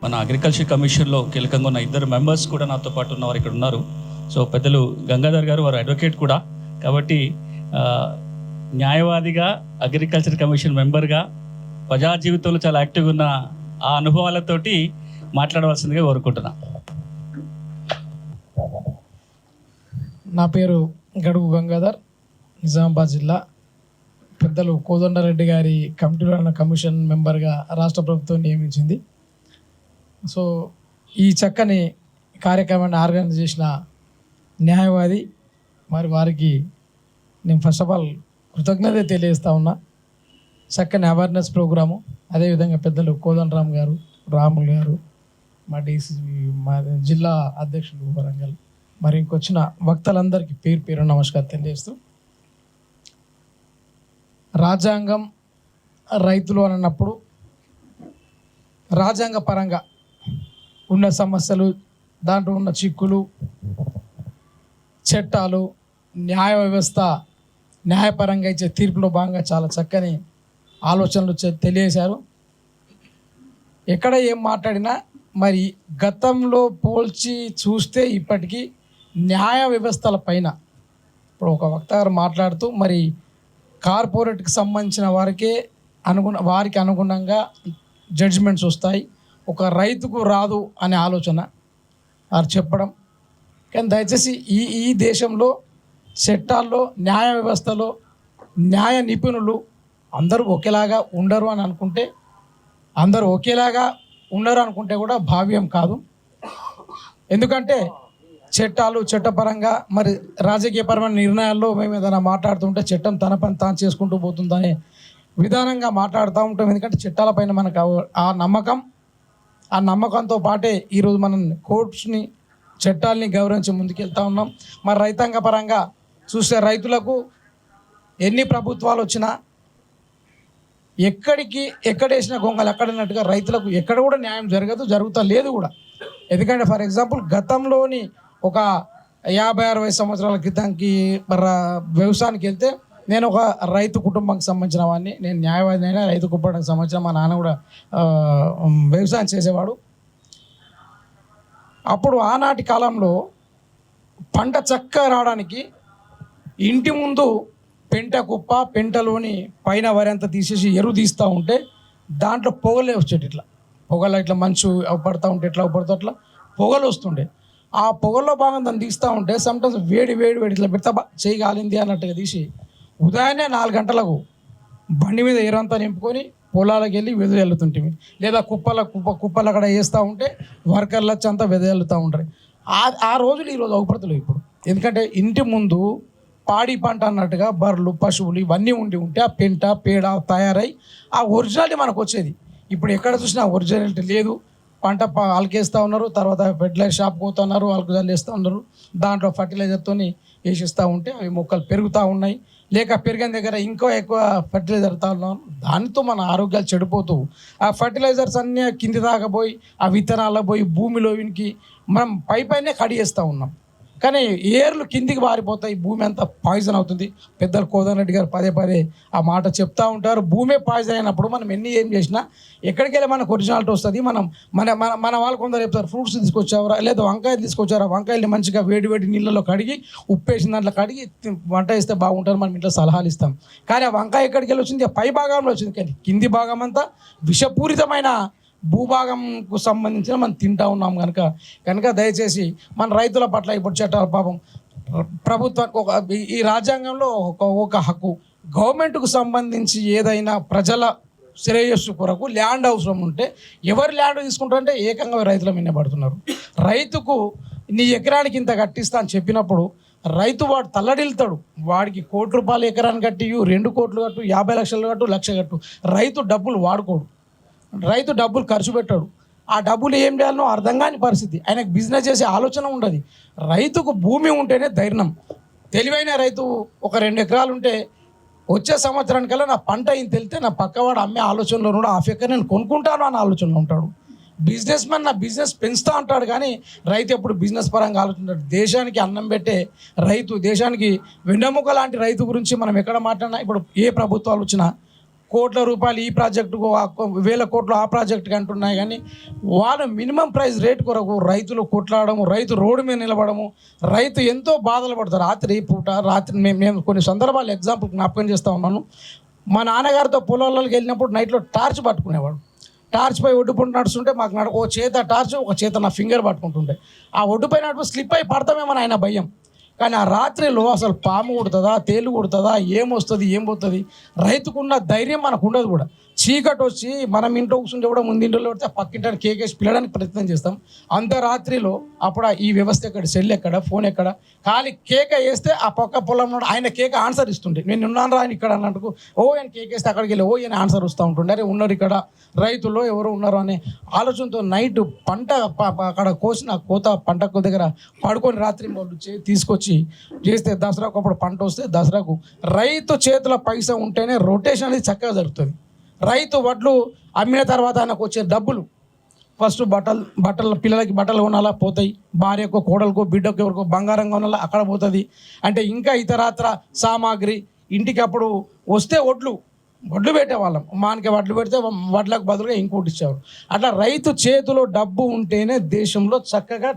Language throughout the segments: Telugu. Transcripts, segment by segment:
మన అగ్రికల్చర్ కమిషన్లో కీలకంగా ఉన్న ఇద్దరు మెంబర్స్ కూడా నాతో పాటు ఉన్నవారు ఇక్కడ ఉన్నారు. సో పెద్దలు గంగాధర్ గారు, వారు అడ్వకేట్ కూడా, కాబట్టి న్యాయవాదిగా, అగ్రికల్చర్ కమిషన్ మెంబర్గా, ప్రజా జీవితంలో చాలా యాక్టివ్గా ఉన్న ఆ అనుభవాలతోటి మాట్లాడవలసిందిగా కోరుకుంటున్నా. నా పేరు గడుగు గంగాధర్, నిజామాబాద్ జిల్లా. పెద్దలు కోదండరెడ్డి గారి కమిటీలో ఉన్న కమిషన్ మెంబర్గా రాష్ట్ర ప్రభుత్వం నియమించింది. సో ఈ చక్కని కార్యక్రమాన్ని ఆర్గనైజ్ చేసిన న్యాయవాది మరి వారికి నేను ఫస్ట్ ఆఫ్ ఆల్ కృతజ్ఞత తెలియజేస్తా ఉన్నా. చక్కని అవేర్నెస్ ప్రోగ్రాము, అదేవిధంగా పెద్దలు కోదండరామ్ గారు, రాములు గారు, మా డీసీసీ, మా జిల్లా అధ్యక్షులు వరంగల్, మరి ఇంకొచ్చిన వక్తలందరికీ పేరు పేరు నమస్కారం తెలియజేస్తూ, రాజ్యాంగం, రైతులు అని అన్నప్పుడు రాజ్యాంగ పరంగా ఉన్న సమస్యలు, దాంట్లో ఉన్న చిక్కులు, చట్టాలు, న్యాయ వ్యవస్థ, న్యాయపరంగా ఇచ్చే తీర్పులో భాగంగా చాలా చక్కని ఆలోచనలు తెలియజేశారు. ఎక్కడ ఏం మాట్లాడినా మరి గతంలో పోల్చి చూస్తే ఇప్పటికీ న్యాయ వ్యవస్థల పైన ఇప్పుడు ఒక వక్త గారు మాట్లాడుతూ మరి కార్పొరేట్కి సంబంధించిన వారికి అనుగుణంగా జడ్జిమెంట్స్ వస్తాయి, ఒక రైతుకు రాదు అనే ఆలోచన వారు చెప్పడం. కానీ దయచేసి ఈ దేశంలో చట్టాల్లో, న్యాయ వ్యవస్థలో న్యాయ నిపుణులు అందరూ ఒకేలాగా ఉండరు అని అనుకుంటే, అందరూ ఒకేలాగా ఉండరు అనుకుంటే కూడా భావ్యం కాదు. ఎందుకంటే చట్టాలు, చట్టపరంగా మరి రాజకీయపరమైన నిర్ణయాల్లో మేము ఏదైనా మాట్లాడుతుంటే చట్టం తన పని తాను చేసుకుంటూ పోతుందనే విధానంగా మాట్లాడుతూ ఉంటాం. ఎందుకంటే చట్టాలపైన మనకు ఆ నమ్మకంతో పాటే ఈరోజు మనం కోర్ట్స్ని, చట్టాలని గౌరవించి ముందుకెళ్తా ఉన్నాం. మరి రైతాంగ పరంగా చూస్తే రైతులకు ఎన్ని ప్రభుత్వాలు వచ్చినా ఎక్కడేసిన గొంగలు ఎక్కడన్నట్టుగా రైతులకు ఎక్కడ కూడా న్యాయం జరుగుతా లేదు కూడా. ఎందుకంటే ఫర్ ఎగ్జాంపుల్ గతంలోని ఒక 50-60 సంవత్సరాల క్రితంకి వ్యవసాయానికి వెళ్తే, నేను ఒక రైతు కుటుంబానికి సంబంధించిన వాడిని, నేను న్యాయవాది అయినా రైతు కుటుంబానికి సంబంధించిన, మా నాన్న కూడా వ్యవసాయం చేసేవాడు. అప్పుడు ఆనాటి కాలంలో పంట చక్కగా రావడానికి ఇంటి ముందు పెంటలోని పైన వరంతా తీసేసి ఎరువు తీస్తూ ఉంటే దాంట్లో పొగలే వచ్చేటి, పొగలు ఇట్లా మంచు పడుతూ ఉంటే ఎట్లా పడుతూ అట్లా పొగలు వస్తుండే. ఆ పొగల్లో భాగం దాన్ని తీస్తూ ఉంటే సమ్టైమ్స్ వేడి ఇట్లా పెడతా చేయి కాలింది అన్నట్టుగా తీసి ఉదయాన్నే 4 గంటలకు బండి మీద ఎరంతా నింపుకొని పొలాలకు వెళ్ళి వెదజల్లుతుంటివి. లేదా కుప్పలు అక్కడ వేస్తూ ఉంటే వర్కర్లు వచ్చి అంతా వెదజల్లుతూ ఉంటారు. ఆ రోజులు ఈరోజు అవపడతలేవు ఇప్పుడు. ఎందుకంటే ఇంటి ముందు పాడి పంట అన్నట్టుగా బర్రెలు, పశువులు ఇవన్నీ ఉంటే ఆ పెంట, పేడ తయారై ఆ ఒరిజినాలిటీ మనకు వచ్చేది. ఇప్పుడు ఎక్కడ చూసినా ఒరిజినాలిటీ లేదు. పంట అలకేస్తూ ఉన్నారు, తర్వాత ఫెర్టిలైజర్ షాప్కి పోతున్నారు, అలకజాలు వేస్తూ ఉన్నారు, దాంట్లో ఫర్టిలైజర్తో వేసిస్తూ ఉంటే అవి మొక్కలు పెరుగుతూ ఉన్నాయి. లేక పెరిగిన దగ్గర ఇంకో ఎక్కువ ఫర్టిలైజర్ తా ఉన్నాం, దానితో మన ఆరోగ్యాలు చెడిపోతూ ఆ ఫర్టిలైజర్స్ అన్నీ కింది దాకా పోయి ఆ విత్తనాలకు పోయి భూమిలో వినికి మనం పైనే కడిగేస్తూ ఉన్నాం. కానీ ఏర్లు కిందికి పారిపోతాయి, భూమి అంతా పాయిజన్ అవుతుంది. పెద్దలు కోదండరెడ్డి గారు పదే ఆ మాట చెప్తూ ఉంటారు. భూమే పాయిజన్ అయినప్పుడు మనం ఏం చేసినా ఎక్కడికి వెళ్ళి మనకు ఒరిజినాలిటీ వస్తుంది. మన వాళ్ళు కొందరు చెప్తారు, ఫ్రూట్స్ తీసుకొచ్చారా, లేదా వంకాయలు తీసుకొచ్చారా, వంకాయల్ని మంచిగా వేడి నీళ్ళలో కడిగి ఉప్పేసిన దాంట్లో కడిగి వంట వేస్తే బాగుంటుంది, మనం ఇంట్లో సలహాలు ఇస్తాం. కానీ ఆ వంకాయ ఎక్కడికి వెళ్ళి వచ్చింది, పై భాగంలో వచ్చింది, కానీ కింది భాగం అంతా విషపూరితమైన భూభాగంకు సంబంధించిన మనం తింటూ ఉన్నాం. కనుక దయచేసి మన రైతుల పట్ల ఇప్పుడు చట్టాల పాపం ప్రభుత్వానికి ఈ రాజ్యాంగంలో ఒక హక్కు, గవర్నమెంట్కు సంబంధించి ఏదైనా ప్రజల శ్రేయస్సు కొరకు ల్యాండ్ అవసరం ఉంటే ఎవరు ల్యాండ్ తీసుకుంటారంటే ఏకంగా రైతుల మీద పడుతున్నారు. రైతుకు నీ ఎకరానికి ఇంత కట్టిస్తా అని చెప్పినప్పుడు రైతు వాడు తల్లడిల్తాడు. వాడికి ₹1,00,00,000 ఎకరాన్ని కట్టి 2 కోట్లు కట్టు, 50 లక్షలు కట్టు, 1,00,000 కట్టు, రైతు డబ్బులు వాడుకోడు, రైతు డబ్బులు ఖర్చు పెట్టాడు. ఆ డబ్బులు ఏం చేయాలనో అర్థం కాని పరిస్థితి, ఆయనకు బిజినెస్ చేసే ఆలోచన ఉండదు. రైతుకు భూమి ఉంటేనే ధైర్యం. తెలివైన రైతు ఒక 2 ఎకరాలు ఉంటే వచ్చే సంవత్సరానికల్లా నా పంట ఇంత వెళ్తే నా పక్కవాడు అమ్మే ఆలోచనలో కూడా హాఫ్ ఎకర్ నేను కొనుక్కుంటాను అన్న ఆలోచనలో ఉంటాడు. బిజినెస్ మ్యాన్ నా బిజినెస్ పెంచుతూ ఉంటాడు, కానీ రైతు ఎప్పుడు బిజినెస్ పరంగా ఆలోచించాడు. దేశానికి అన్నం పెట్టే రైతు, దేశానికి వెన్నెముక లాంటి రైతు గురించి మనం ఎక్కడ మాట్లాడినా, ఇప్పుడు ఏ ప్రభుత్వాలు వచ్చినా కోట్ల రూపాయలు ఈ ప్రాజెక్టుకు, వేల కోట్లు ఆ ప్రాజెక్టుకి అంటున్నాయి. కానీ వాళ్ళ మినిమం ప్రైస్ రేట్ కొరకు రైతులు కొట్లాడము, రైతు రోడ్డు మీద నిలబడము, రైతు ఎంతో బాధలు పడతారు. రాత్రి మేము కొన్ని సందర్భాలు ఎగ్జాంపుల్ జ్ఞాపకం చేస్తూ ఉన్నాను. మా నాన్నగారితో పొలాల్లోకి వెళ్ళినప్పుడు నైట్లో టార్చ్ పట్టుకునేవాడు. టార్చ్ పై ఒడ్డుపంట నడుస్తుంటే మాకు ఒక చేత టార్చ్, ఒక చేత నా ఫింగర్ పట్టుకుంటుండే. ఆ ఒడ్డుపై నడుపు స్లిప్ అయి పడతామేమని ఆయన భయం. కానీ ఆ రాత్రిలో అసలు పాము కుడుతుందా, తేలు కుడుతుందా, ఏమొస్తుంది ఏం పోతుంది, రైతుకున్న ధైర్యం మనకు ఉండదు కూడా. చీకటి వచ్చి మనం ఇంట్లో కూర్చుంటే కూడా ముందింట్లో పడితే పక్కింటాన్ని కేకేసి పిల్లడానికి ప్రయత్నం చేస్తాం. అంత రాత్రిలో అప్పుడు ఈ వ్యవస్థ ఎక్కడ, సెల్ ఎక్కడ, ఫోన్ ఎక్కడ, ఖాళీ కేక వేస్తే ఆ పక్క పొలంలో ఆయన కేక ఆన్సర్ ఇస్తుండే. నేను ఉన్నాను రా ఆయన ఇక్కడ అన్నట్టుకు ఆయన కేకేస్తే అక్కడికి వెళ్ళి ఈయన ఆన్సర్ వస్తూ ఉంటుండే. అరే ఉన్నారు ఇక్కడ రైతులు ఎవరు ఉన్నారు అనే ఆలోచనతో నైట్ పంట అక్కడ కోసిన కోత పంట దగ్గర పడుకొని రాత్రి తీసుకొచ్చి చేస్తే దసరాకు అప్పుడు పంట వస్తే దసరాకు రైతు చేతుల పైసా ఉంటేనే రొటేషన్ అనేది చక్కగా జరుగుతుంది. రైతు వడ్లు అమ్మిన తర్వాత ఆయనకు వచ్చే డబ్బులు ఫస్ట్ బట్టలు పిల్లలకి బట్టలు కొనాలా పోతాయి, భార్యకు, కోడలకు, బిడ్డకు, ఎవరికో బంగారం కొనాలా అక్కడ పోతుంది. అంటే ఇంకా ఇతరాత్ర సామాగ్రి ఇంటికి అప్పుడు వస్తే వడ్లు పెట్టేవాళ్ళం. మానికి వడ్లు పెడితే వడ్లకు బదులుగా ఇంకోటి ఇచ్చేవారు. అట్లా రైతు చేతిలో డబ్బు ఉంటేనే దేశంలో చక్కగా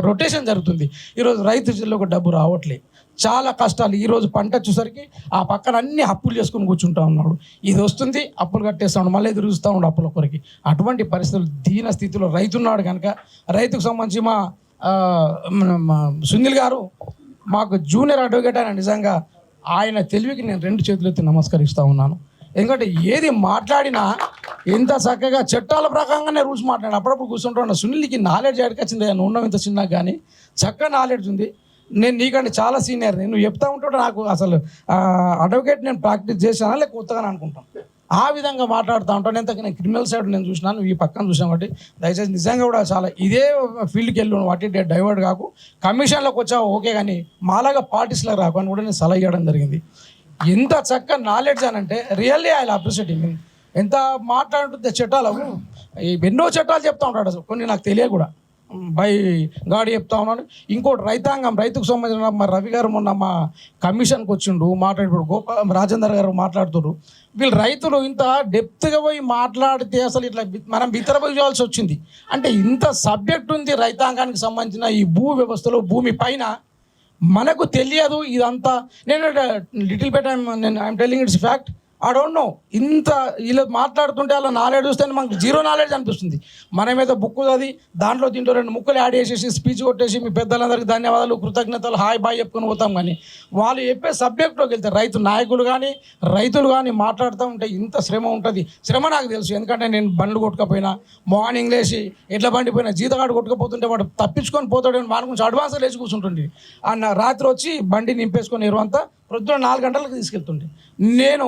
రొటేషన్ జరుగుతుంది. ఈరోజు రైతు చేతిలో డబ్బు రావట్లేదు, చాలా కష్టాలు. ఈరోజు పంట వచ్చేసరికి ఆ పక్కన అన్ని అప్పులు చేసుకుని కూర్చుంటా ఉన్నాడు. ఇది వస్తుంది అప్పులు కట్టేస్తాడు, మళ్ళీ ఎదురుస్తూ ఉన్నాడు అప్పుల కొరికి. అటువంటి పరిస్థితులు దీన స్థితిలో రైతున్నాడు కనుక రైతుకు సంబంధించి మా సునీల్ గారు మాకు జూనియర్ అడ్వకేట్ అయిన నిజంగా ఆయన తెలివికి నేను 2 చేతులు ఎత్తి నమస్కరిస్తూ ఉన్నాను. ఎందుకంటే ఏది మాట్లాడినా ఎంత చక్కగా చట్టాల ప్రకారంగానే రూల్స్ మాట్లాడిన అప్పుడప్పుడు కూర్చుంటున్నా. సునీల్కి నాలెడ్జ్ ఎక్కడికి వచ్చింది, నువ్వు ఉన్నావు ఇంత చిన్నగా కానీ చక్కగా నాలెడ్జ్ ఉంది. నేను నీకంటే చాలా సీనియర్, నేను చెప్తా ఉంటుంటే నాకు అసలు అడ్వకేట్ నేను ప్రాక్టీస్ చేశానా లేక కొత్తగానే అనుకుంటాను. ఆ విధంగా మాట్లాడుతూ ఉంటాను. నేను క్రిమినల్ సైడ్ నేను చూసినాను, ఈ పక్కన చూసాను. కాబట్టి దయచేసి నిజంగా కూడా చాలా ఇదే ఫీల్డ్కి వెళ్ళి వాటి డైవర్ట్ కాకు, కమిషన్లోకి వచ్చావు ఓకే, కానీ మాలాగా పార్టీస్లో రాకు అని కూడా నేను సలహా ఇవ్వడం జరిగింది. ఎంత చక్కగా నాలెడ్జ్ అని అంటే రియల్లీ ఐ అప్రిషియేట్ హిమ్. ఎంత మాట్లాడుతుంటే చట్టాలకు ఎన్నో చట్టాలు చెప్తూ ఉంటాడు, అసలు కొన్ని నాకు తెలియదు కూడా, బై గాడి చెప్తా ఉన్నాను. ఇంకోటి రైతాంగం, రైతుకు సంబంధించిన మా రవి గారు మొన్న మా కమిషన్కి వచ్చిండు మాట్లాడిపోడు, రాజేందర్ గారు మాట్లాడుతున్నారు. వీళ్ళు రైతులు ఇంత డెప్త్గా పోయి మాట్లాడితే అసలు ఇట్లా మనం బిత్తరపోయాల్సి వచ్చింది. అంటే ఇంత సబ్జెక్ట్ ఉంది రైతాంగానికి సంబంధించిన ఈ భూ వ్యవస్థలో, భూమి పైన మనకు తెలియదు ఇదంతా. నేను little bit I'm telling it's fact. I don't know. ఇంత ఇలా మాట్లాడుతుంటే అలా నాలెడ్జ్ వస్తే మనకు జీరో నాలెడ్జ్ అనిపిస్తుంది. మన మీద బుక్ అది దాంట్లో 2 ముక్కలు యాడ్ చేసేసి స్పీచ్ కొట్టేసి మీ పెద్దలందరికీ ధన్యవాదాలు, కృతజ్ఞతలు, హాయ్ బాయ్ చెప్పుకొని పోతాం. కానీ వాళ్ళు చెప్పే సబ్జెక్ట్లోకి వెళ్తే రైతు నాయకులు కానీ రైతులు కానీ మాట్లాడుతూ ఉంటే ఇంత శ్రమ ఉంటుంది. శ్రమ నాకు తెలుసు, ఎందుకంటే నేను బండ్లు కొట్టుకపోయినా, మార్నింగ్ లేచి ఎడ్ల బండి పోయినా, జీతగాడు కొట్టుకపోతుంటే వాడు తప్పించుకొని పోతాడని వాడి కొంచెం అడ్వాన్స్ లేచి కూర్చుంటుండే. అన్న రాత్రి వచ్చి బండి నింపేసుకొని ఎరువంతా ప్రొద్దున 4 గంటలకు తీసుకెళ్తుండే. నేను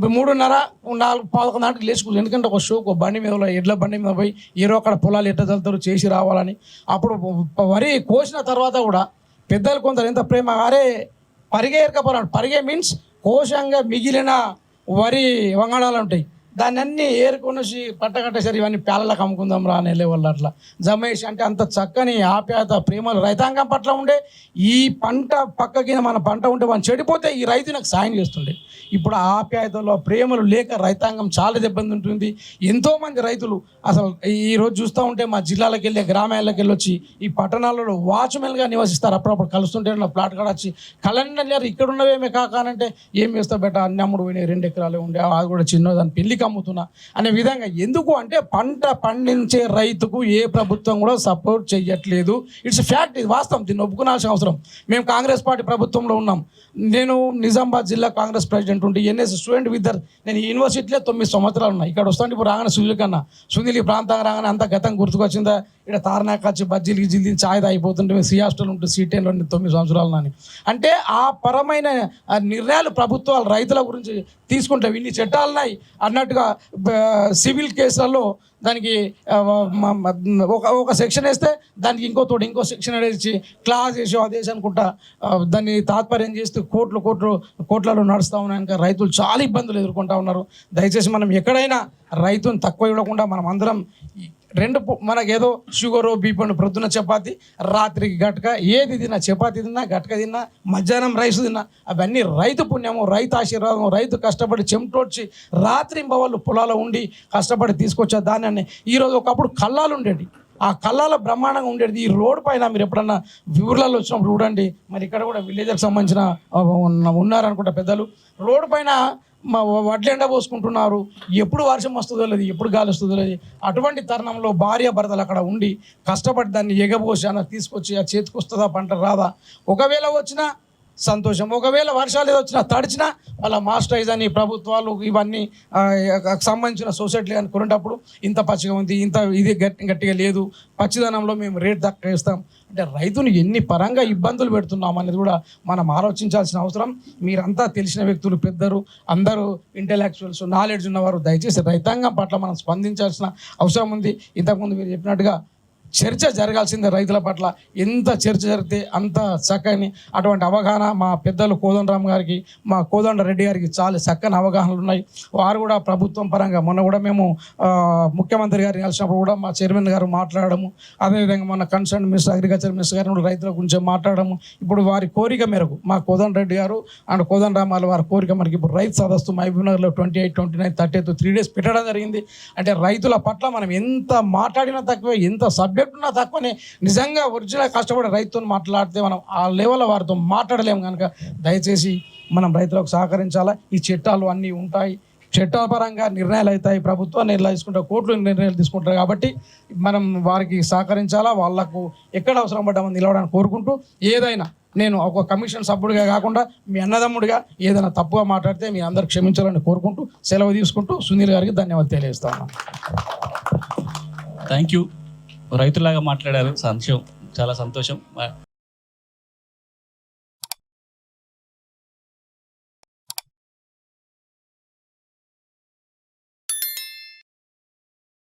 3:30, 4, 11 గంటలకు లేచుకోవచ్చు. ఎందుకంటే ఒక షోకు బండి మీద, ఎడ్ల బండి మీద పోయి అక్కడ పొలాలు ఎట్లా చల్లుతారు చేసి రావాలని. అప్పుడు వరి కోసిన తర్వాత కూడా పెద్దలు కొందరు ఎంత ప్రేమ, అరే పరిగే ఏరకపోరాడు. పరిగే మీన్స్ కోశంగా మిగిలిన వరి వంగడాలు ఉంటాయి, దాన్ని అన్నీ ఏరుకొనేసి పట్టకట్టేసరి ఇవన్నీ పేలలకు అమ్ముకుందాం రా అని వెళ్ళేవాళ్ళు. అట్లా జమేష్ అంటే అంత చక్కని ఆప్యాయత, ప్రేమలు రైతాంగం పట్ల ఉండే. ఈ పంట పక్కకి మన పంట ఉంటే మనం చెడిపోతే ఈ రైతు నాకు సాయం చేస్తుండే. ఇప్పుడు ఆ ఆప్యాయతలో ప్రేమలు లేక రైతాంగం చాలా ఇబ్బంది ఉంటుంది. ఎంతోమంది రైతులు అసలు ఈరోజు చూస్తూ ఉంటే మా జిల్లాలకు వెళ్ళి, గ్రామాలకు వెళ్ళి వచ్చి ఈ పట్టణాలలో వాచ్మెన్గా నివసిస్తారు. అప్పుడప్పుడు కలుస్తుంటే నా ప్లాట్ కాడ వచ్చి కలెండర్ ఇక్కడ ఉన్నవేమే కాకానంటే ఏం చేస్తా బెట, అన్ని అమ్ముడు పోయినాయి, 2 ఎకరాలు ఉండే, అది కూడా చిన్న దాని పెళ్లికి అమ్ముతున్నా అనే విధంగా. ఎందుకు అంటే పంట పండించే రైతుకు ఏ ప్రభుత్వం కూడా సపోర్ట్ చేయట్లేదు. ఇట్స్ ఫ్యాక్ట్, ఇది వాస్తవం, దీన్ని ఒప్పుకోవాల్సిన అవసరం. మేము కాంగ్రెస్ పార్టీ ప్రభుత్వంలో ఉన్నాం. నేను నిజామాబాద్ జిల్లా కాంగ్రెస్ ప్రెసిడెంట్ ఉంటే ఎన్ఎస్ స్టూడెంట్ విద్దర్. నేను యూనివర్సిటీలో 9 సంవత్సరాలు ఉన్నాయి. ఇక్కడ వస్తాను ఇప్పుడు రాగానే సునీల్ ఈ ప్రాంతం రాగానే అంత గతం గుర్తుకొచ్చిందా, ఇక్కడ తారనాక వచ్చి బజ్జీలు గిజ్జీలు ఛాయ్ తాగిపోతుంటే మేము సి హాస్టల్ ఉంటుంది, C10లో 9 సంవత్సరాలు అని. అంటే ఆ పరమైన నిర్ణయాలు ప్రభుత్వాలు రైతుల గురించి తీసుకుంటే ఇన్ని చట్టాలున్నాయి అన్నట్టుగా సివిల్ కేసులలో దానికి ఒక సెక్షన్ వేస్తే దానికి ఇంకో సెక్షన్ వేసి క్లాస్ వేసి అదేసి అనుకుంటా దాన్ని తాత్పర్యం చేస్తూ కోట్లలో నడుస్తూ ఉన్నాయి. ఇంకా రైతులు చాలా ఇబ్బందులు ఎదుర్కొంటూ ఉన్నారు. దయచేసి మనం ఎక్కడైనా రైతుని తక్కువ ఇవ్వకుండా మనం అందరం మనకేదో షుగరు బీపీ ప్రొద్దున చపాతి రాత్రికి గట్క ఏది తిన్నా చపాతి తిన్నా గట్క తిన్నా మధ్యాహ్నం రైస్ తిన్నా అవన్నీ రైతు పుణ్యము రైతు ఆశీర్వాదం రైతు కష్టపడి చెమటోడ్చి రాత్రి వాళ్ళు పొలాల్లో ఉండి కష్టపడి తీసుకొచ్చే ధాన్యాన్ని ఈరోజు ఒకప్పుడు కల్లాలు ఉండేవి ఆ కళ్ళాల బ్రహ్మాండంగా ఉండేది ఈ రోడ్ పైన మీరు ఎప్పుడన్నా ఊర్లలో వచ్చినప్పుడు చూడండి మరి ఇక్కడ కూడా విలేజ్కి సంబంధించిన ఉన్నారనుకుంటా పెద్దలు రోడ్డు పైన మా వడ్లు ఎండ పోసుకుంటున్నారు ఎప్పుడు వర్షం వస్తుందో లేదు ఎప్పుడు గాలి వస్తుందో లేదు అటువంటి తరుణంలో భార్య భర్తలు అక్కడ ఉండి కష్టపడి దాన్ని ఎగబోసి అన్న తీసుకొచ్చి ఆ చేతికి వస్తుందా పంట రాదా ఒకవేళ వచ్చినా సంతోషం ఒకవేళ వర్షాలు ఏదో వచ్చినా తడిచినా వాళ్ళ మాస్టరైజ్ అని ప్రభుత్వాలు ఇవన్నీ సంబంధించిన సొసైటీలు కానీ కొనేటప్పుడు ఇంత పచ్చిగా ఉంది ఇంత ఇది గట్టిగా లేదు పచ్చిదనంలో మేము రేట్ తక్కువ ఇస్తాం అంటే రైతుని ఎన్ని పరంగా ఇబ్బందులు పెడుతున్నాం అనేది కూడా మనం ఆలోచించాల్సిన అవసరం మీరంతా తెలిసిన వ్యక్తులు పెద్దరు అందరూ ఇంటెలెక్చువల్స్ నాలెడ్జ్ ఉన్నవారు దయచేసి రైతాంగం పట్ల మనం స్పందించాల్సిన అవసరం ఉంది ఇంతకుముందు మీరు చెప్పినట్టుగా చర్చ జరగాల్సిందే రైతుల పట్ల ఎంత చర్చ జరిగితే అంత చక్కని అటువంటి అవగాహన మా పెద్దలు కోదండరామ్ గారికి మా కోదండ రెడ్డి గారికి చాలా చక్కని అవగాహనలు ఉన్నాయి వారు కూడా ప్రభుత్వం పరంగా మొన్న కూడా మేము ముఖ్యమంత్రి గారిని కలిసినప్పుడు కూడా మా చైర్మన్ గారు మాట్లాడము అదేవిధంగా మన కన్సర్న్ మినిస్టర్ అగ్రికల్చర్ మినిస్టర్ గారు రైతుల గురించి మాట్లాడము ఇప్పుడు వారి కోరిక మేరకు మా కోదండ రెడ్డి గారు అండ్ కోదండరామ్ వారి కోరిక మనకి ఇప్పుడు రైతు సదస్సు మహబూబ్నగర్లో 28, 29, 30 3 days పెట్టడం జరిగింది అంటే రైతుల పట్ల మనం ఎంత మాట్లాడినా తక్కువే ఎంత సబ్జెక్ట్ ఉన్నా తక్కువనే నిజంగా ఒరిజినల్ కష్టపడే రైతుతో మాట్లాడితే మనం ఆ లెవెల్ వారితో మాట్లాడలేము కనుక దయచేసి మనం రైతులకు సహకరించాలా ఈ చట్టాలు అన్నీ ఉంటాయి చట్టాల పరంగా నిర్ణయాలు అవుతాయి ప్రభుత్వాన్ని నిర్ణయాలు తీసుకుంటారు కోర్టులు నిర్ణయాలు తీసుకుంటారు కాబట్టి మనం వారికి సహకరించాలా వాళ్ళకు ఎక్కడ అవసరం పడ్డామని నిలవడానికి కోరుకుంటూ ఏదైనా నేను ఒక కమిషన్ సభ్యుడిగా కాకుండా మీ అన్నదమ్ముడిగా ఏదైనా తప్పుగా మాట్లాడితే మీ అందరు క్షమించాలని కోరుకుంటూ సెలవు తీసుకుంటూ సునీల్ గారికి ధన్యవాదాలు తెలియజేస్తాను థ్యాంక్ యూ రైతులాగా మాట్లాడారు చాలా సంతోషం